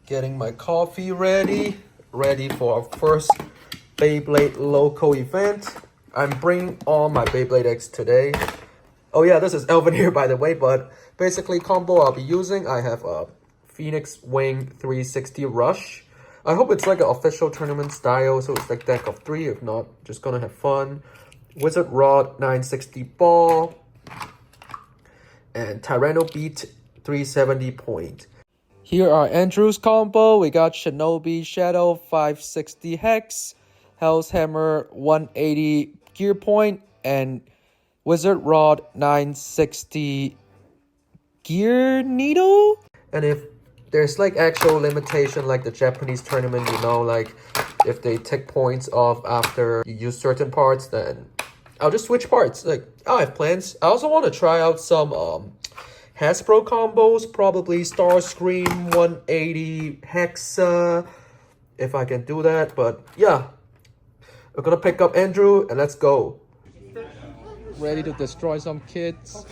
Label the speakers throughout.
Speaker 1: Getting my coffee ready for our first Beyblade local event. I'm bringing all my Beyblade X today. Oh yeah, this is Elvin here by the way, but basically combo I'll be using, I have a Phoenix Wing 360 Rush. I hope it's like an official tournament style, so it's like deck of 3, if not, just gonna have fun. Wizard Rod 960 Ball, and Tyranno Beat 370 Point. Here are Andrew's combo. We got Shinobi Shadow 560 Hex, Hell's Hammer 180 Gear Point, and Wizard Rod 960 Gear Needle. And if there's like actual limitation like the Japanese tournament, you know, like if they take points off after you use certain parts, then I'll just switch parts. Like, I have plans. I also want to try out some Hasbro combos, probably Starscream 180 Hexa, if I can do that. But yeah, we're gonna pick up Andrew and let's go. Ready to destroy some kids.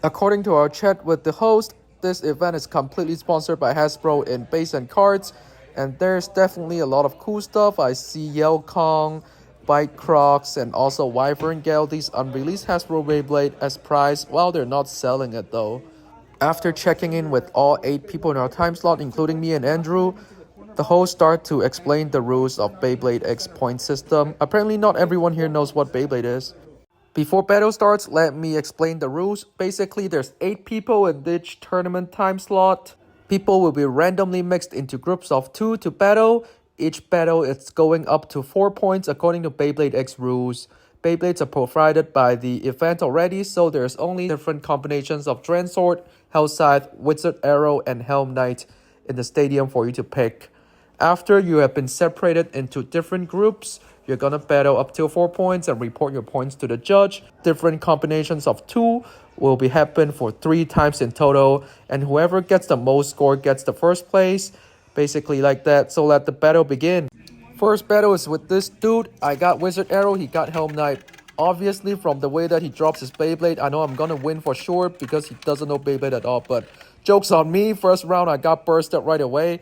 Speaker 1: According to our chat with the host, this event is completely sponsored by Hasbro in base and cards, and there's definitely a lot of cool stuff. I see Yell Kong, Bite Crocs, and also Wyvern Gale, these unreleased Hasbro Beyblade as prize, while they're not selling it though. After checking in with all 8 people in our time slot, including me and Andrew, the host started to explain the rules of Beyblade X point system. Apparently not everyone here knows what Beyblade is. Before battle starts, let me explain the rules. Basically, there's 8 people in each tournament time slot. People will be randomly mixed into groups of 2 to battle. Each battle is going up to 4 points according to Beyblade X rules. Beyblades are provided by the event already, so there's only different combinations of Dren Sword, Hell Scythe, Wizard Arrow, and Helm Knight in the stadium for you to pick. After you have been separated into different groups, you're gonna battle up till 4 points and report your points to the judge. Different combinations of 2 will be happen for 3 times in total, and whoever gets the most score gets the first place. Basically like that, so let the battle begin. First battle is with this dude. I got Wizard Arrow, he got Helm Knight. Obviously, from the way that he drops his Beyblade, I know I'm gonna win for sure because he doesn't know Beyblade at all, but joke's on me. First round, I got bursted right away.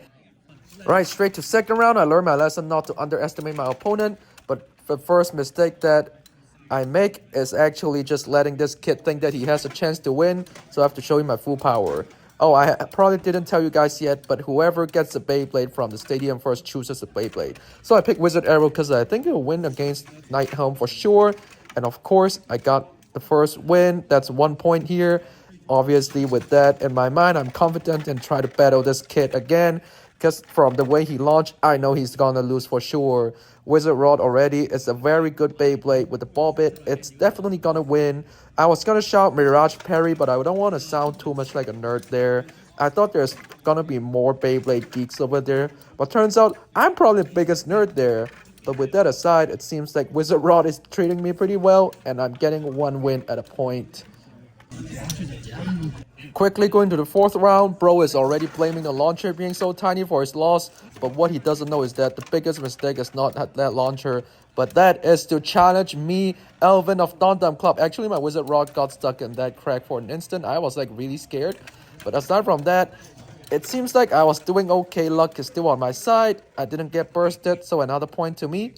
Speaker 1: Right, straight to second round, I learned my lesson not to underestimate my opponent, but the first mistake that I make is actually just letting this kid think that he has a chance to win, so I have to show him my full power. Oh, I probably didn't tell you guys yet, but whoever gets the Beyblade from the stadium first chooses the Beyblade. So I picked Wizard Arrow because I think he'll win against Knight Helm for sure. And of course, I got the first win. That's 1 point here. Obviously, with that in my mind, I'm confident and try to battle this kid again. Because from the way he launched, I know he's gonna lose for sure. Wizard Rod already is a very good Beyblade with the ball bit. It's definitely gonna win. I was gonna shout Mirage Parry, but I don't want to sound too much like a nerd there. I thought there's gonna be more Beyblade geeks over there, but turns out I'm probably the biggest nerd there. But with that aside, it seems like Wizard Rod is treating me pretty well, and I'm getting 1 win at a point. Quickly going to the 4th round, bro is already blaming the launcher being so tiny for his loss, but what he doesn't know is that the biggest mistake is not that launcher, but that is to challenge me, Elvin of Dondam Club. Actually, my Wizard Rod got stuck in that crack for an instant. I was like really scared, but aside from that, it seems like I was doing okay. Luck is still on my side. I didn't get bursted, so another point to me.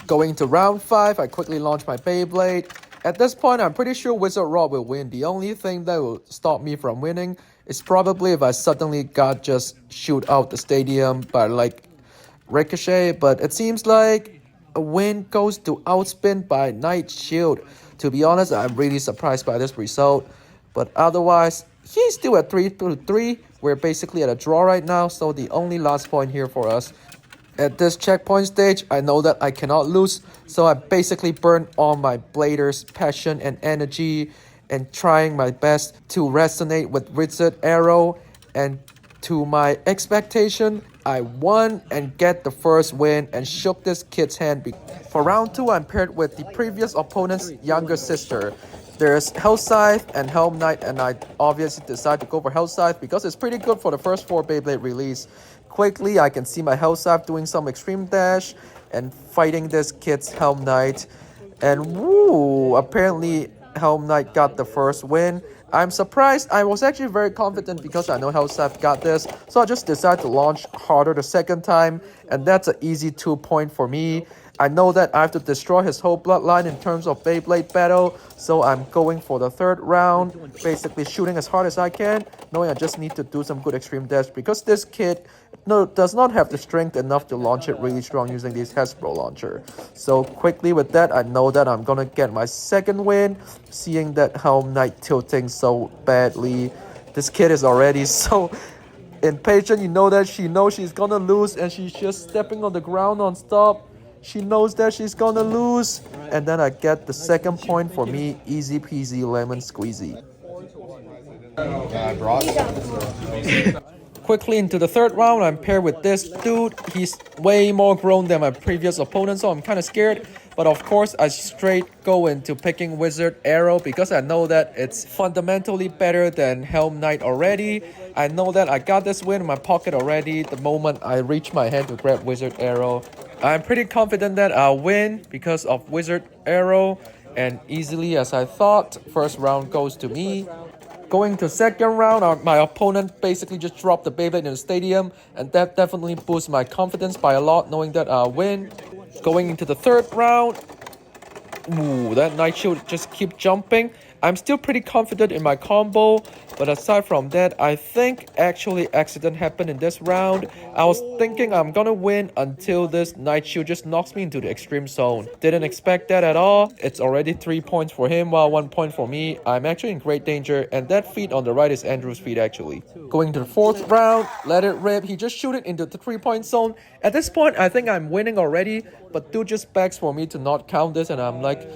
Speaker 1: Going to round 5, I quickly launched my Beyblade. At this point, I'm pretty sure Wizard Rod will win. The only thing that will stop me from winning is probably if I suddenly got just shoot out the stadium by like ricochet. But it seems like a win goes to outspin by Night Shield. To be honest, I'm really surprised by this result. But otherwise, he's still at 3-3. We're basically at a draw right now, so the only last point here for us. At this checkpoint stage, I know that I cannot lose, so I basically burn all my Blader's passion and energy and trying my best to resonate with Wizard Arrow, and to my expectation, I won and get the first win and shook this kid's hand. For round 2, I'm paired with the previous opponent's younger sister. There's Hell Scythe and Helm Knight, and I obviously decided to go for Hell Scythe because it's pretty good for the first 4 Beyblade release. Quickly, I can see my Hell Scythe doing some extreme dash and fighting this kid's Helm Knight. And woo, apparently Helm Knight got the first win. I'm surprised. I was actually very confident because I know how Seth got this. So I just decided to launch harder the second time. And that's an easy 2-point for me. I know that I have to destroy his whole bloodline in terms of Beyblade battle. So I'm going for the third round. Basically shooting as hard as I can. Knowing I just need to do some good extreme dash. Because this kid does not have the strength enough to launch it really strong using this Hasbro launcher. So quickly with that, I know that I'm gonna get my second win. Seeing that Helm Knight tilting so badly. This kid is already so impatient. You know that she knows she's gonna lose and she's just stepping on the ground non-stop. She knows that she's gonna lose. And then I get the second point for me. Easy peasy lemon squeezy. Quickly into the third round, I'm paired with this dude. He's way more grown than my previous opponent, so I'm kind of scared. But of course, I straight go into picking Wizard Arrow because I know that it's fundamentally better than Helm Knight already. I know that I got this win in my pocket already the moment I reach my hand to grab Wizard Arrow. I'm pretty confident that I'll win because of Wizard Arrow, and easily as I thought, first round goes to me. Going to second round, my opponent basically just dropped the Beyblade in the stadium, and that definitely boosts my confidence by a lot, knowing that I'll win. Going into the third round, ooh, that Night Shield just keep jumping. I'm still pretty confident in my combo, but aside from that, I think actually accident happened in this round. I was thinking I'm gonna win until this Night Shield just knocks me into the extreme zone. Didn't expect that at all. It's already 3 points for him while 1 point for me. I'm actually in great danger, and that feat on the right is Andrew's feat actually. Going to the fourth round, let it rip. He just shoot it into the 3-point zone. At this point, I think I'm winning already, but dude just begs for me to not count this, and I'm like,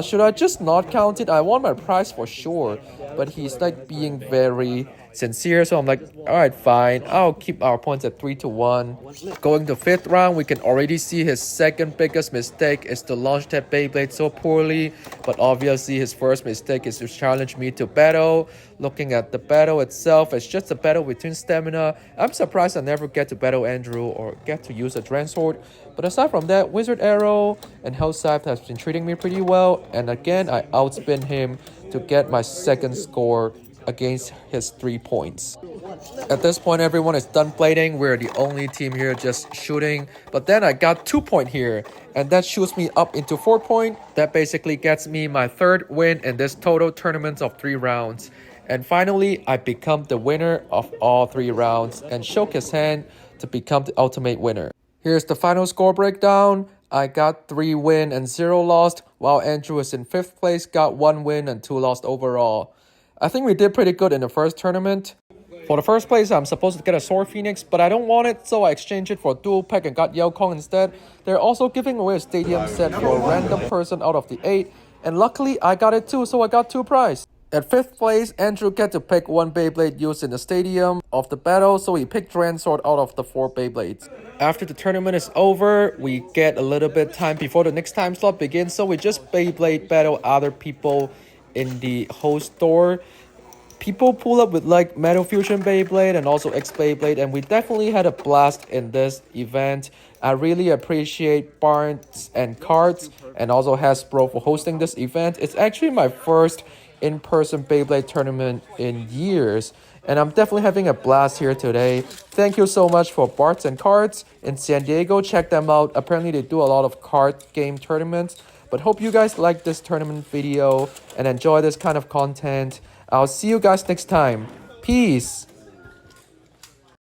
Speaker 1: should I just not count it? I want my prize for sure. But he's like being very sincere, so I'm like, alright, fine, I'll keep our points at 3-1. Going to fifth round, we can already see his second biggest mistake is to launch that Beyblade so poorly, but obviously his first mistake is to challenge me to battle. Looking at the battle itself, it's just a battle between stamina. I'm surprised I never get to battle Andrew or get to use a Dren Sword, but aside from that, Wizard Arrow and Hellscythe has been treating me pretty well, and again I outspin him to get my second score against his 3 points. At this point, everyone is done blading. We're the only team here just shooting. But then I got 2 point here, and that shoots me up into 4 point. That basically gets me my third win in this total tournament of 3 rounds. And finally, I become the winner of all 3 rounds and shook his hand to become the ultimate winner. Here's the final score breakdown. I got 3 win and 0 lost, while Andrew is in 5th place, got 1 win and 2 lost overall. I think we did pretty good in the first tournament. For the first place, I'm supposed to get a Sword Phoenix, but I don't want it, so I exchanged it for a dual pack and got Yao Kong instead. They're also giving away a stadium set for a random person out of the 8, and luckily I got it too, so I got 2 prizes. At 5th place, Andrew get to pick 1 Beyblade used in the stadium of the battle, so he picked Dren Sword out of the 4 Beyblades. After the tournament is over, we get a little bit time before the next time slot begins, so we just Beyblade battle other people in the whole store. People pull up with like Metal Fusion Beyblade and also X Beyblade, and we definitely had a blast in this event. I really appreciate Bards and Cards and also Hasbro for hosting this event. It's actually my first in-person Beyblade tournament in years, and I'm definitely having a blast here today. Thank you so much for Bards and Cards in San Diego. Check them out. Apparently they do a lot of card game tournaments. But hope you guys like this tournament video and enjoy this kind of content. I'll see you guys next time. Peace!